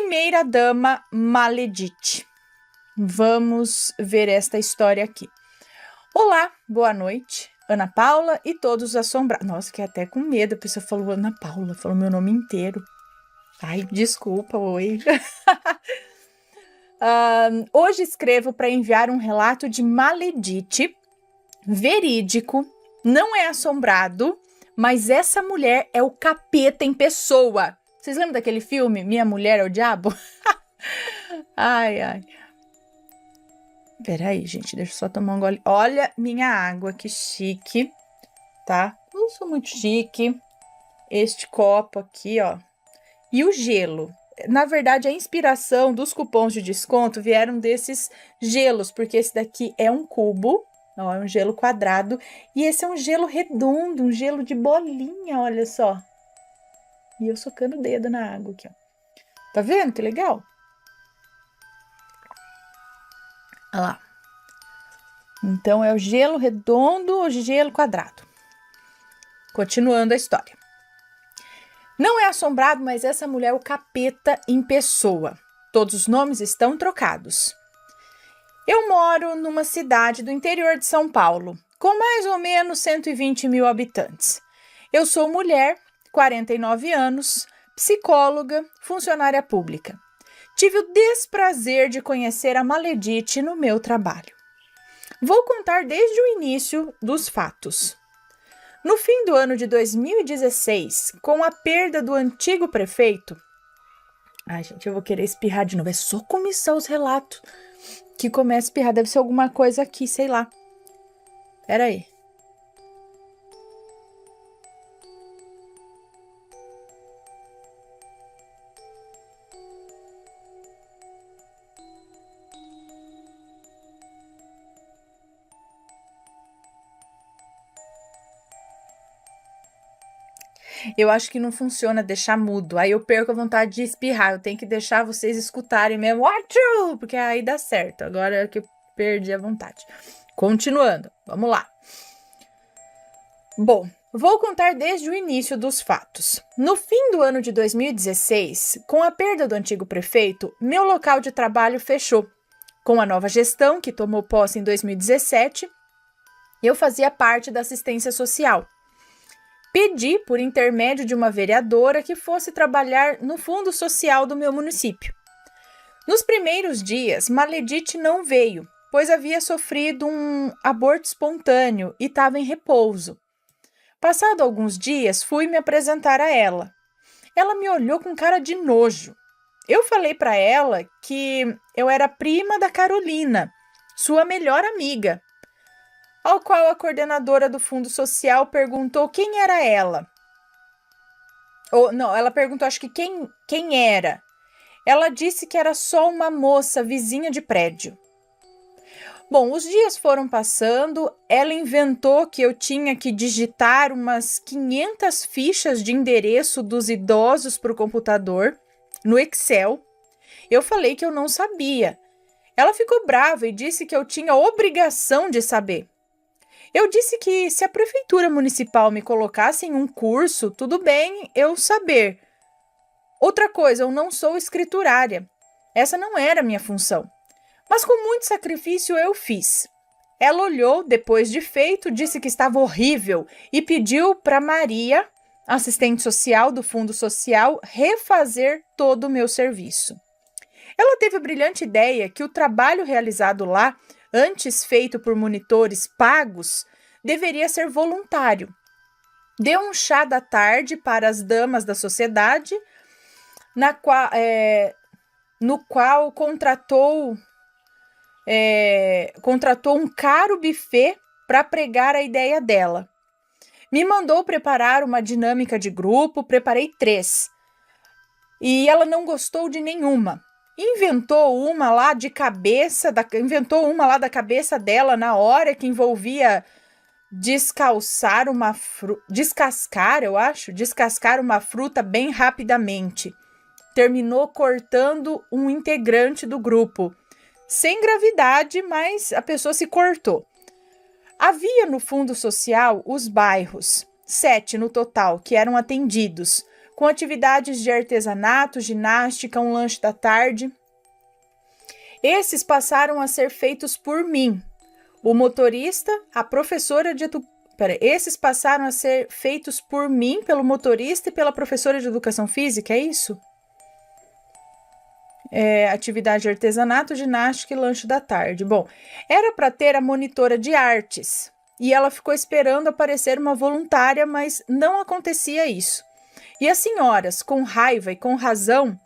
Primeira-dama Maledite. Vamos ver esta história aqui. Olá, boa noite, Ana Paula e todos os assombrados. Nossa, fiquei até com medo, a pessoa falou Ana Paula, falou meu nome inteiro. Ai, desculpa, oi. Hoje escrevo para enviar um relato de Maledite, verídico, não é assombrado, mas essa mulher é o capeta em pessoa. Vocês lembram daquele filme, Minha Mulher é o Diabo? Ai. Peraí, gente, deixa eu só tomar um gole. Olha minha água, que chique, tá? Eu sou muito chique. Este copo aqui, ó. E o gelo. Na verdade, a inspiração dos cupons de desconto vieram desses gelos, porque esse daqui é um cubo, ó, é um gelo quadrado, e esse é um gelo redondo, um gelo de bolinha, olha só. E eu socando o dedo na água aqui, ó. Tá vendo que legal? Olha lá. Então, é o gelo redondo ou gelo quadrado. Continuando a história. Não é assombrado, mas essa mulher é o capeta em pessoa. Todos os nomes estão trocados. Eu moro numa cidade do interior de São Paulo, com mais ou menos 120 mil habitantes. Eu sou mulher, 49 anos, psicóloga, funcionária pública. Tive o desprazer de conhecer a Maledite no meu trabalho. Vou contar desde o início dos fatos. No fim do ano de 2016, com a perda do antigo prefeito... Ai, gente, eu vou querer espirrar de novo. É só começar os relatos que começa a espirrar. Deve ser alguma coisa aqui, sei lá. Pera aí. Eu acho que não funciona deixar mudo. Aí eu perco a vontade de espirrar. Eu tenho que deixar vocês escutarem mesmo. Porque aí dá certo. Agora é que eu perdi a vontade. Continuando. Vamos lá. Bom, vou contar desde o início dos fatos. No fim do ano de 2016, com a perda do antigo prefeito, meu local de trabalho fechou. Com a nova gestão, que tomou posse em 2017, eu fazia parte da assistência social. Pedi, por intermédio de uma vereadora, que fosse trabalhar no fundo social do meu município. Nos primeiros dias, Maledite não veio, pois havia sofrido um aborto espontâneo e estava em repouso. Passado alguns dias, fui me apresentar a ela. Ela me olhou com cara de nojo. Eu falei para ela que eu era prima da Carolina, sua melhor amiga. Ao qual a coordenadora do Fundo Social perguntou quem era ela. Ela perguntou, acho que quem era. Ela disse que era só uma moça vizinha de prédio. Bom, os dias foram passando, ela inventou que eu tinha que digitar umas 500 fichas de endereço dos idosos para o computador, no Excel. Eu falei que eu não sabia. Ela ficou brava e disse que eu tinha obrigação de saber. Eu disse que se a prefeitura municipal me colocasse em um curso, tudo bem eu saber. Outra coisa, eu não sou escriturária. Essa não era a minha função. Mas com muito sacrifício eu fiz. Ela olhou, depois de feito, disse que estava horrível e pediu para Maria, assistente social do Fundo Social, refazer todo o meu serviço. Ela teve a brilhante ideia que o trabalho realizado lá, antes feito por monitores pagos, deveria ser voluntário. Deu um chá da tarde para as damas da sociedade, no qual contratou um caro buffet para pregar a ideia dela. Me mandou preparar uma dinâmica de grupo, preparei 3. E ela não gostou de nenhuma. Inventou uma lá da cabeça dela na hora, que envolvia descascar uma fruta bem rapidamente. Terminou cortando um integrante do grupo. Sem gravidade, mas a pessoa se cortou. Havia no Fundo Social os bairros, 7 no total, que eram atendidos, com atividades de artesanato, ginástica, um lanche da tarde. Esses passaram a ser feitos por mim, o motorista, a professora de Esses passaram a ser feitos por mim, pelo motorista e pela professora de educação física, é isso? Atividade de artesanato, ginástica e lanche da tarde. Bom, era para ter a monitora de artes e ela ficou esperando aparecer uma voluntária, mas não acontecia isso. E as senhoras, com raiva e com razão,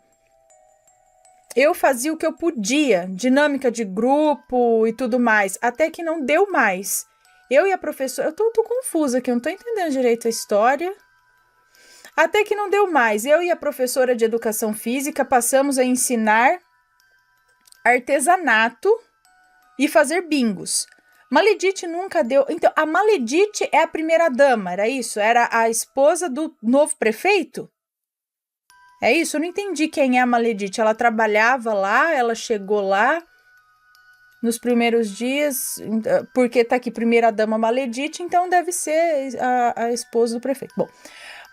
eu fazia o que eu podia, dinâmica de grupo e tudo mais, até que não deu mais. Eu e a professora... Eu tô confusa aqui, eu não tô entendendo direito a história. Até que não deu mais. Eu e a professora de educação física passamos a ensinar artesanato e fazer bingos. Maledite nunca deu... Então, a Maledite é a primeira dama, era isso? Era a esposa do novo prefeito? É isso? Eu não entendi quem é a Maledite. Ela trabalhava lá, ela chegou lá nos primeiros dias, porque tá aqui primeira dama Maledite, então deve ser a esposa do prefeito. Bom,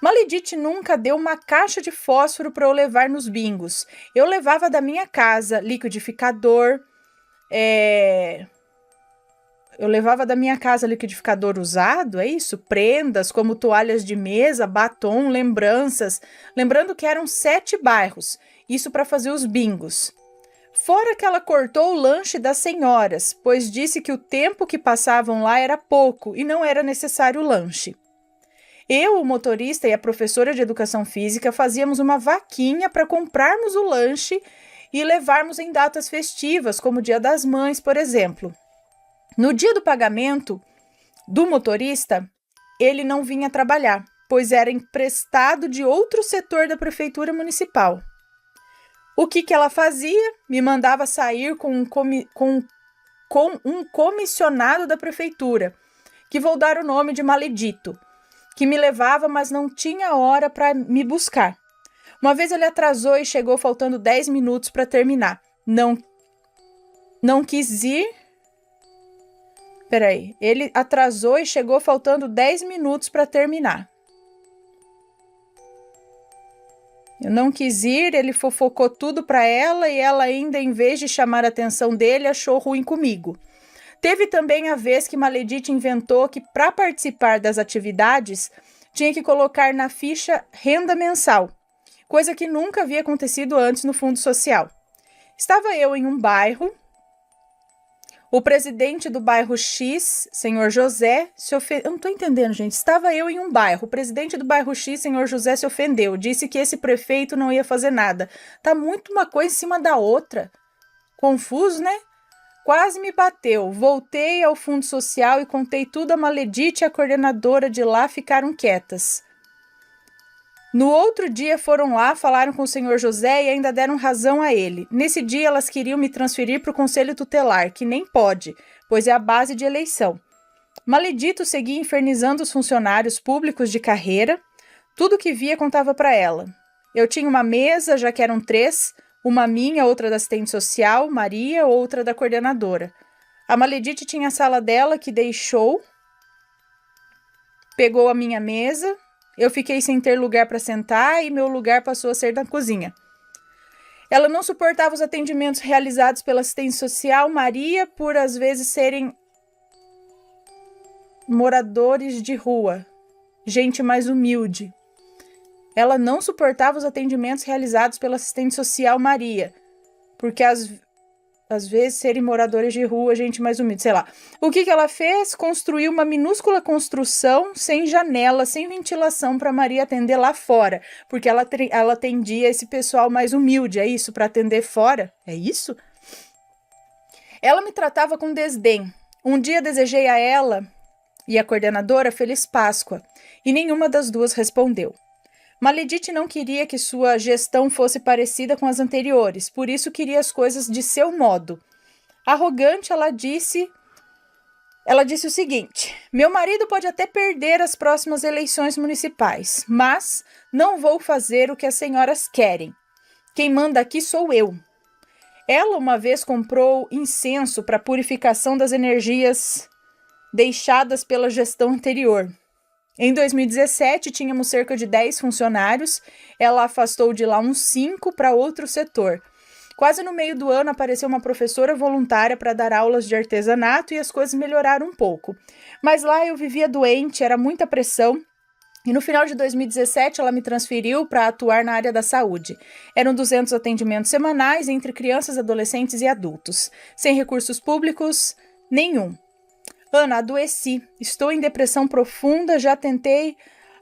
Maledite nunca deu uma caixa de fósforo para eu levar nos bingos. Eu levava da minha casa liquidificador, usado, é isso? Prendas como toalhas de mesa, batom, lembranças. Lembrando que eram 7 bairros, isso para fazer os bingos. Fora que ela cortou o lanche das senhoras, pois disse que o tempo que passavam lá era pouco e não era necessário o lanche. Eu, o motorista e a professora de educação física fazíamos uma vaquinha para comprarmos o lanche e levarmos em datas festivas, como o Dia das Mães, por exemplo. No dia do pagamento do motorista, ele não vinha trabalhar, pois era emprestado de outro setor da prefeitura municipal. O que ela fazia? Me mandava sair com um comissionado da prefeitura, que vou dar o nome de Maledito, que me levava, mas não tinha hora para me buscar. Uma vez ele atrasou e chegou faltando 10 minutos para terminar. Não quis ir. Peraí, ele atrasou e chegou faltando 10 minutos para terminar. Eu não quis ir, ele fofocou tudo para ela e ela ainda, em vez de chamar a atenção dele, achou ruim comigo. Teve também a vez que Maledite inventou que para participar das atividades tinha que colocar na ficha renda mensal, coisa que nunca havia acontecido antes no Fundo Social. Estava eu em um bairro. O presidente do bairro X, senhor José, se ofendeu. Eu não estou entendendo, gente. Estava eu em um bairro. O presidente do bairro X, senhor José, se ofendeu. Disse que esse prefeito não ia fazer nada. Tá muito uma coisa em cima da outra. Confuso, né? Quase me bateu. Voltei ao Fundo Social e contei tudo a Maledite e a coordenadora de lá ficaram quietas. No outro dia foram lá, falaram com o senhor José e ainda deram razão a ele. Nesse dia elas queriam me transferir para o Conselho Tutelar, que nem pode, pois é a base de eleição. Maledito seguia infernizando os funcionários públicos de carreira. Tudo que via contava para ela. Eu tinha uma mesa, já que eram 3, uma minha, outra da assistente social, Maria, outra da coordenadora. A Maledite tinha a sala dela que deixou, pegou a minha mesa. Eu fiquei sem ter lugar para sentar e meu lugar passou a ser na cozinha. Ela não suportava os atendimentos realizados pela assistente social, Maria, por às vezes serem moradores de rua, gente mais humilde. Ela não suportava os atendimentos realizados pela assistente social, Maria, porque às vezes serem moradores de rua, gente mais humilde, sei lá. O que ela fez? Construiu uma minúscula construção sem janela, sem ventilação para Maria atender lá fora, porque ela atendia esse pessoal mais humilde, é isso? Para atender fora? É isso? Ela me tratava com desdém. Um dia desejei a ela e a coordenadora Feliz Páscoa, e nenhuma das duas respondeu. Maledite não queria que sua gestão fosse parecida com as anteriores, por isso queria as coisas de seu modo. Arrogante, ela disse o seguinte: meu marido pode até perder as próximas eleições municipais, mas não vou fazer o que as senhoras querem. Quem manda aqui sou eu. Ela uma vez comprou incenso para purificação das energias deixadas pela gestão anterior. Em 2017, tínhamos cerca de 10 funcionários, ela afastou de lá uns 5 para outro setor. Quase no meio do ano apareceu uma professora voluntária para dar aulas de artesanato e as coisas melhoraram um pouco. Mas lá eu vivia doente, era muita pressão. E no final de 2017, ela me transferiu para atuar na área da saúde. Eram 200 atendimentos semanais entre crianças, adolescentes e adultos. Sem recursos públicos, nenhum. Ana, adoeci. Estou em depressão profunda, já tentei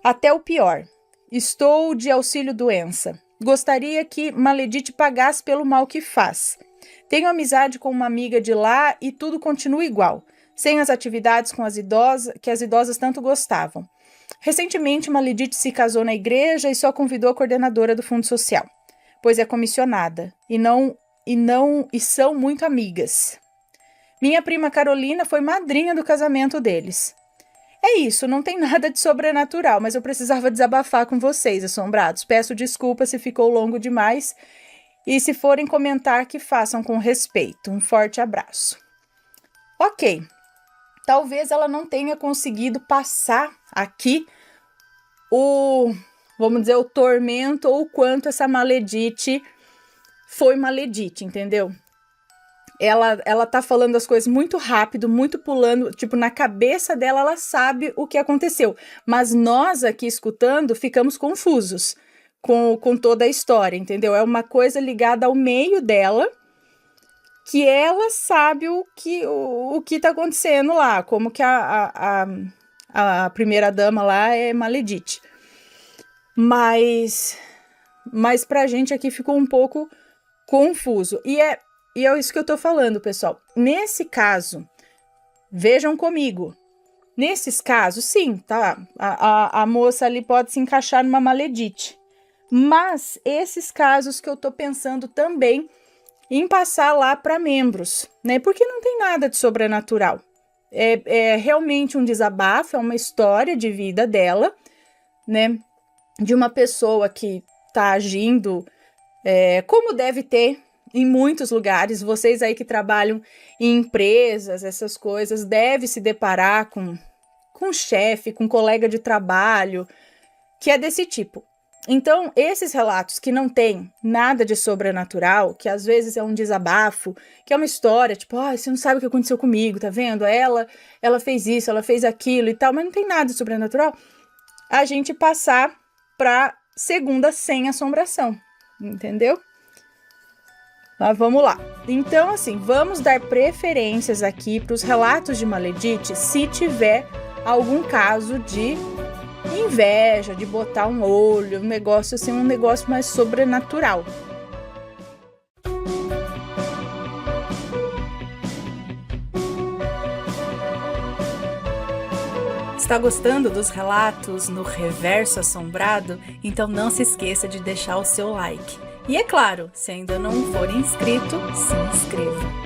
até o pior. Estou de auxílio-doença. Gostaria que Maledite pagasse pelo mal que faz. Tenho amizade com uma amiga de lá e tudo continua igual, sem as atividades com as idosas, que as idosas tanto gostavam. Recentemente, Maledite se casou na igreja e só convidou a coordenadora do Fundo Social, pois é comissionada e são muito amigas. Minha prima Carolina foi madrinha do casamento deles. É isso, não tem nada de sobrenatural, mas eu precisava desabafar com vocês, assombrados. Peço desculpa se ficou longo demais e se forem comentar que façam com respeito. Um forte abraço. Ok, talvez ela não tenha conseguido passar aqui vamos dizer, o tormento ou o quanto essa Maledite foi Maledite, entendeu? Ela tá falando as coisas muito rápido, muito pulando, tipo, na cabeça dela ela sabe o que aconteceu. Mas nós aqui escutando ficamos confusos com toda a história, entendeu? É uma coisa ligada ao meio dela, que ela sabe o que tá acontecendo lá, como que a primeira dama lá é Maledite. Mas pra gente aqui ficou um pouco confuso. E é isso que eu tô falando, pessoal. Nesse caso, vejam comigo. Nesses casos, sim, tá? A moça ali pode se encaixar numa Maledite. Mas esses casos que eu tô pensando também em passar lá para membros, né? Porque não tem nada de sobrenatural. É realmente um desabafo, é uma história de vida dela, né? De uma pessoa que tá agindo como deve ter em muitos lugares. Vocês aí que trabalham em empresas, essas coisas, devem se deparar com chefe, com colega de trabalho, que é desse tipo. Então, esses relatos que não tem nada de sobrenatural, que às vezes é um desabafo, que é uma história, tipo, você não sabe o que aconteceu comigo, tá vendo? Ela fez isso, ela fez aquilo e tal, mas não tem nada de sobrenatural, a gente passar para segunda sem assombração, entendeu? Mas vamos lá. Então, assim, vamos dar preferências aqui para os relatos de Maledite se tiver algum caso de inveja, de botar um olho, um negócio mais sobrenatural. Está gostando dos relatos no Reverso Assombrado? Então não se esqueça de deixar o seu like. E é claro, se ainda não for inscrito, se inscreva.